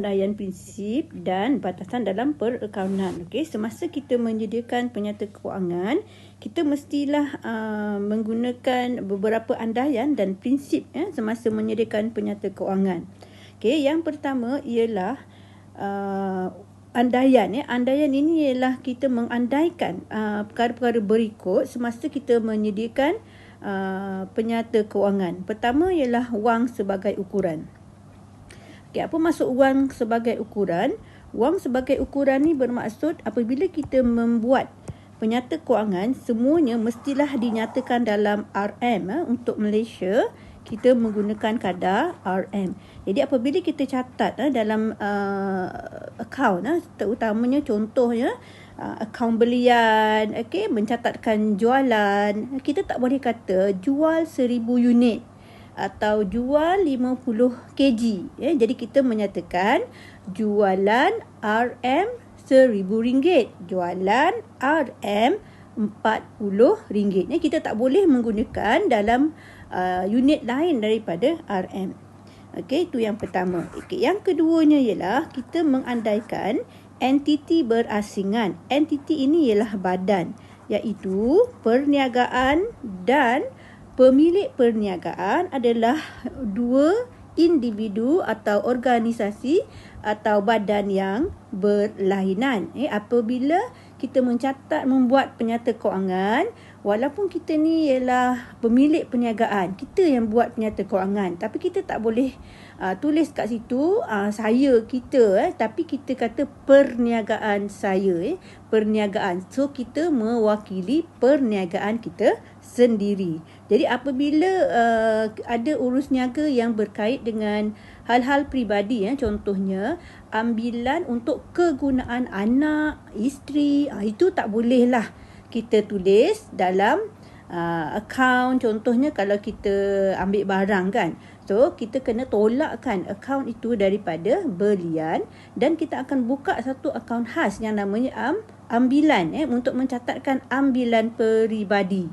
Andaian prinsip dan batasan dalam perakaunan. Okey, semasa kita menyediakan penyata kewangan, kita mestilah menggunakan beberapa andaian dan prinsip semasa menyediakan penyata kewangan. Okey, yang pertama ialah andaian. Andaian ini ialah kita mengandaikan perkara-perkara berikut semasa kita menyediakan penyata kewangan. Pertama ialah wang sebagai ukuran. Okay, apa maksud wang sebagai ukuran? Wang sebagai ukuran ni bermaksud apabila kita membuat penyata kewangan, semuanya mestilah dinyatakan dalam RM. Untuk Malaysia, kita menggunakan kadar RM. Jadi apabila kita catat dalam akaun, terutamanya contohnya akaun belian, okay, mencatatkan jualan, kita tak boleh kata jual 1000 unit atau jual 50 kg. Jadi kita menyatakan jualan RM RM1000, jualan RM RM40. Kita tak boleh menggunakan dalam unit lain daripada RM. Okey, itu yang pertama. Okey, yang keduanya ialah kita mengandaikan entiti berasingan. Entiti ini ialah badan, iaitu perniagaan dan pemilik perniagaan adalah dua individu atau organisasi atau badan yang berlainan. Apabila kita membuat penyata kewangan, walaupun kita ni ialah pemilik perniagaan, kita yang buat penyata kewangan, tapi kita tak boleh tulis kat situ saya kita, tapi kita kata perniagaan saya, perniagaan. So kita mewakili perniagaan kita sendiri. Jadi apabila ada urus niaga yang berkait dengan hal-hal peribadi, contohnya ambilan untuk kegunaan anak, isteri, itu tak bolehlah kita tulis dalam akaun. Contohnya kalau kita ambil barang kan, so kita kena tolakkan akaun itu daripada belian dan kita akan buka satu akaun khas yang namanya ambilan untuk mencatatkan ambilan peribadi.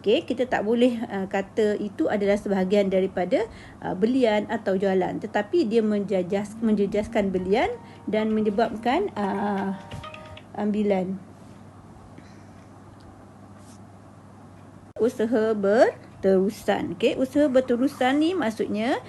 Okay, kita tak boleh kata itu adalah sebahagian daripada belian atau jualan, tetapi dia menjejaskan belian dan menyebabkan ambilan. Usaha berterusan. Okay, usaha berterusan ni maksudnya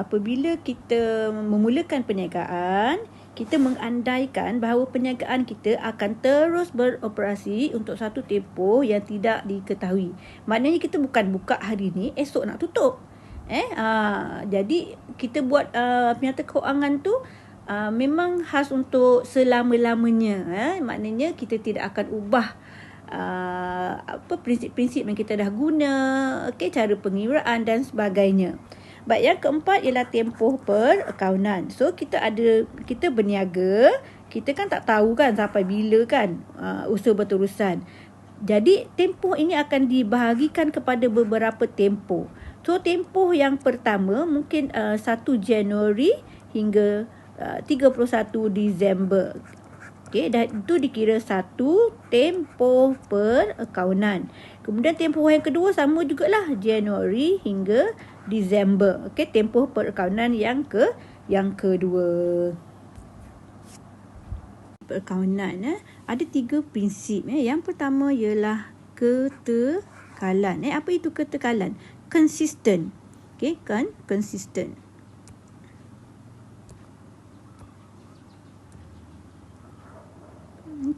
apabila kita memulakan perniagaan, kita mengandaikan bahawa perniagaan kita akan terus beroperasi untuk satu tempoh yang tidak diketahui. Maknanya kita bukan buka hari ni, esok nak tutup. Jadi kita buat penyata kewangan tu memang khas untuk selama-lamanya. Maknanya kita tidak akan ubah prinsip-prinsip yang kita dah guna, cara pengiraan dan sebagainya. Baik, yang keempat ialah tempoh perakaunan. So kita berniaga, kita kan tak tahu kan sampai bila kan usaha berterusan. Jadi tempoh ini akan dibahagikan kepada beberapa tempoh. So tempoh yang pertama mungkin 1 Januari hingga 31 Disember. Okey, dan itu dikira satu tempoh perakaunan. Kemudian tempoh yang kedua sama jugalah, Januari hingga Disember. Okey, tempoh perakaunan yang kedua. Perakaunan ada 3 prinsip. Yang pertama ialah ketekalan. Apa itu ketekalan? Konsisten. Okey, kan? Konsisten.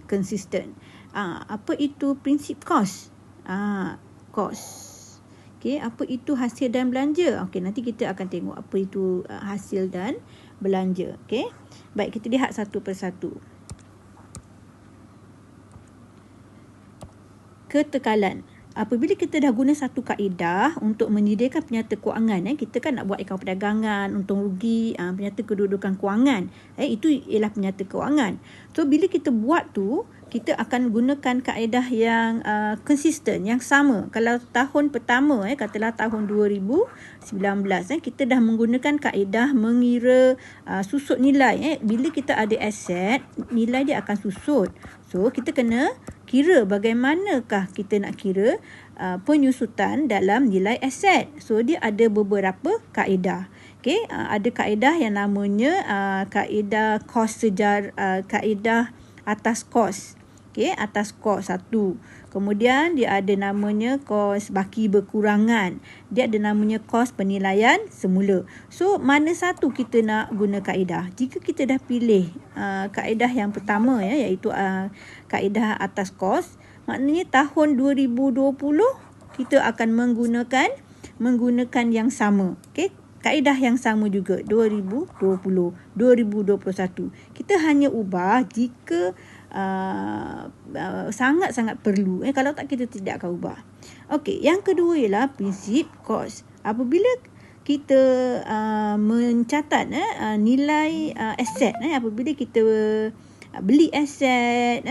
Konsisten. Apa itu prinsip kos? Kos. Okey, apa itu hasil dan belanja? Okey, nanti kita akan tengok apa itu hasil dan belanja. Okey. Baik, kita lihat satu persatu. Ketekalan. Apabila kita dah guna satu kaedah untuk menyediakan penyata kewangan, kita kan nak buat akaun perdagangan, untung rugi, penyata kedudukan kewangan. Itu ialah penyata kewangan. So bila kita buat tu, kita akan gunakan kaedah yang konsisten, yang sama. Kalau tahun pertama, katalah tahun 2019, kita dah menggunakan kaedah mengira susut nilai. Bila kita ada aset, nilai dia akan susut. So kita kena kira bagaimanakah kita nak kira penyusutan dalam nilai aset. So dia ada beberapa kaedah. Okey, ada kaedah yang namanya kaedah kos kaedah atas kos. Okey, atas kos satu. Kemudian dia ada namanya kos baki berkurangan. Dia ada namanya kos penilaian semula. So, mana satu kita nak guna kaedah? Jika kita dah pilih kaedah yang pertama iaitu kaedah atas kos, maknanya tahun 2020 kita akan menggunakan yang sama. Okey, kaedah yang sama juga 2020, 2021. Kita hanya ubah jika sangat-sangat perlu. Kalau tak, kita tidak akan ubah. Okey, yang kedua ialah prinsip kos. Apabila kita mencatat nilai aset, apabila kita beli aset,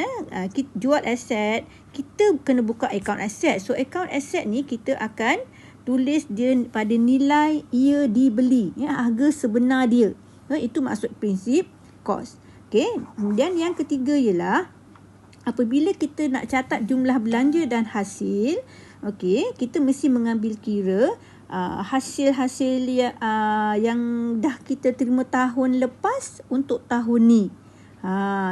kita jual aset, kita kena buka akaun aset. So, akaun aset ni kita akan tulis dia pada nilai ia dibeli, harga sebenar dia. Itu maksud prinsip kos. Okey, kemudian yang ketiga ialah apabila kita nak catat jumlah belanja dan hasil, okey, kita mesti mengambil kira hasil-hasil yang dah kita terima tahun lepas untuk tahun ni.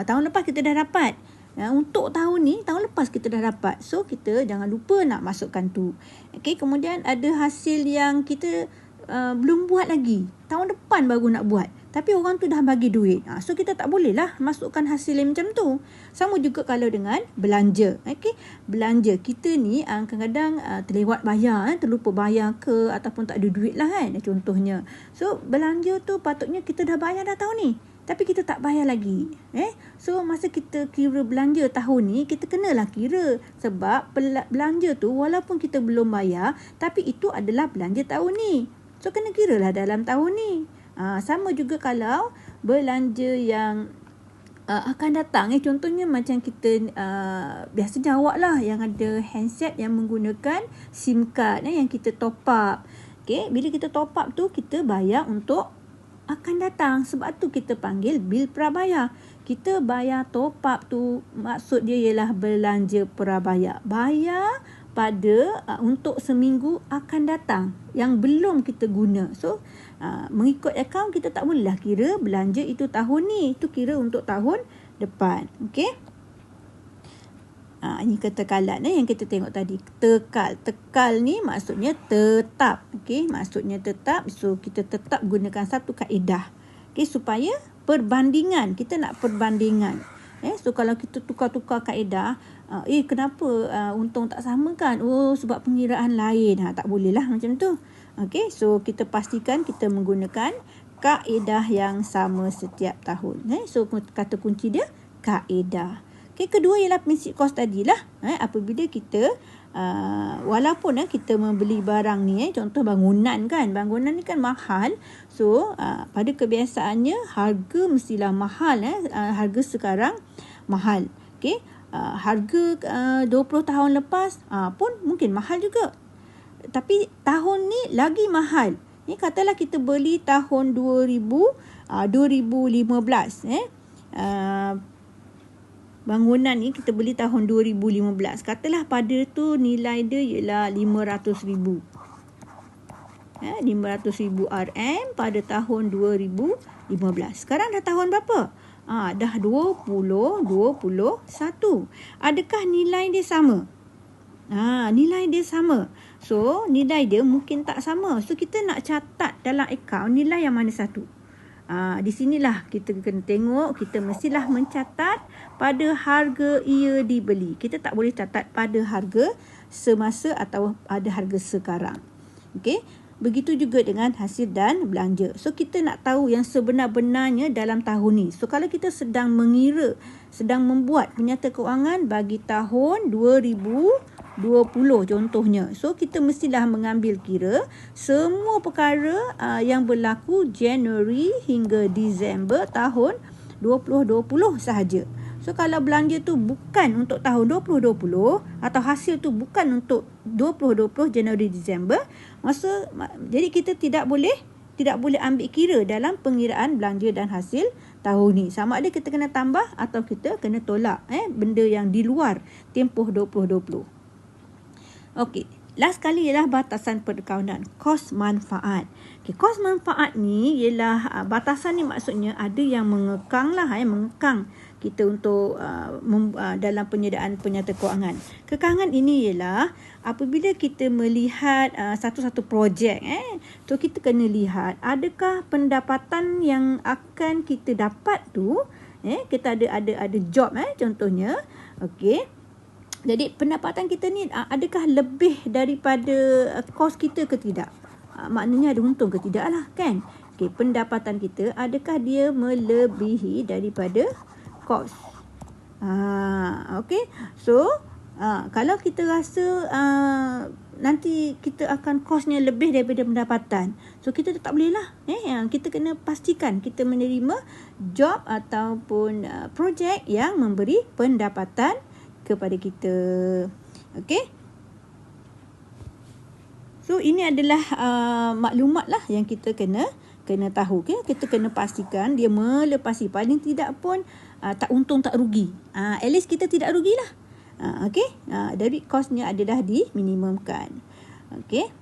Tahun lepas kita dah dapat. Untuk tahun ni, tahun lepas kita dah dapat. So, kita jangan lupa nak masukkan tu. Okey, kemudian ada hasil yang kita belum buat lagi. Tahun depan baru nak buat. Tapi orang tu dah bagi duit. So, kita tak boleh lah masukkan hasil yang macam tu. Sama juga kalau dengan belanja. Okey, belanja kita ni kadang-kadang terlewat bayar, terlupa bayar ke, ataupun tak ada duit lah kan, contohnya. So, belanja tu patutnya kita dah bayar dah tahun ni, tapi kita tak bayar lagi. So, masa kita kira belanja tahun ni, kita kenalah kira. Sebab belanja tu walaupun kita belum bayar, tapi itu adalah belanja tahun ni. So, kena kiralah dalam tahun ni. Sama juga kalau belanja yang akan datang. Contohnya macam kita biasanya awak lah yang ada handset yang menggunakan SIM card yang kita top up. Okay, bila kita top up tu, kita bayar untuk akan datang. Sebab tu kita panggil bil prabayar. Kita bayar top up tu, maksud dia ialah belanja prabayar. Bayar pada untuk seminggu akan datang yang belum kita guna. So, mengikut akaun kita tak bolehlah kira belanja itu tahun ni. Itu kira untuk tahun depan. Okey. Ini ketekalan yang kita tengok tadi. Tekal ni maksudnya tetap. Okey, maksudnya tetap. So, kita tetap gunakan satu kaedah. Okey, supaya perbandingan. Kita nak perbandingan. So, kalau kita tukar-tukar kaedah, kenapa untung tak sama kan? Oh, sebab pengiraan lain. Tak boleh lah macam tu. Okey, so kita pastikan kita menggunakan kaedah yang sama setiap tahun. So, kata kunci dia kaedah. Okey, kedua ialah prinsip kos tadilah. Apabila kita walaupun kita membeli barang ni, contoh bangunan kan. Bangunan ni kan mahal. So, pada kebiasaannya harga mestilah mahal. Harga sekarang mahal. Okey, harga 20 tahun lepas pun mungkin mahal juga. Tapi tahun ni lagi mahal. Ni katalah kita beli tahun 2015. Bangunan ni kita beli tahun 2015. Katalah pada tu nilai dia ialah 500,000. 500,000 RM pada tahun 2015. Sekarang dah tahun berapa? Dah 2021. Adakah nilai dia sama? Nilai dia sama. So, nilai dia mungkin tak sama. So, kita nak catat dalam akaun nilai yang mana satu. Di sinilah kita kena tengok. Kita mestilah mencatat pada harga ia dibeli. Kita tak boleh catat pada harga semasa atau pada harga sekarang. Okey. Begitu juga dengan hasil dan belanja. So, kita nak tahu yang sebenar-benarnya dalam tahun ni. So, kalau kita sedang mengira, sedang membuat penyata kewangan bagi tahun 2020 contohnya. So, kita mestilah mengambil kira semua perkara yang berlaku Januari hingga Disember tahun 2020 sahaja. So, kalau belanja tu bukan untuk tahun 2020 atau hasil tu bukan untuk 2020 Januari Disember, jadi kita tidak boleh ambil kira dalam pengiraan belanja dan hasil tahun ni. Sama ada kita kena tambah atau kita kena tolak benda yang di luar tempoh 2020. Okey, last kali ialah batasan perkawanan, kos manfaat. Kos manfaat ni ialah batasan ni maksudnya ada yang mengekang lah, mengekang kita untuk dalam penyediaan penyata kewangan. Kekangan ini ialah apabila kita melihat satu-satu projek, so kita kena lihat adakah pendapatan yang akan kita dapat tu, kita ada job, contohnya, okey. Jadi pendapatan kita ni adakah lebih daripada kos kita ke tidak? Maknanya ada untung ke tidak lah, kan? Okey, pendapatan kita adakah dia melebihi daripada kos? Okey. So, kalau kita rasa nanti kita akan kosnya lebih daripada pendapatan, so kita tak boleh lah. Kita kena pastikan kita menerima job ataupun projek yang memberi pendapatan kepada kita. Okey. So ini adalah maklumat lah yang kita kena tahu. Okay? Kita kena pastikan dia melepasi, paling tidak pun tak untung tak rugi. At least kita tidak rugilah. Okey. Debit costnya adalah diminimumkan. Okey.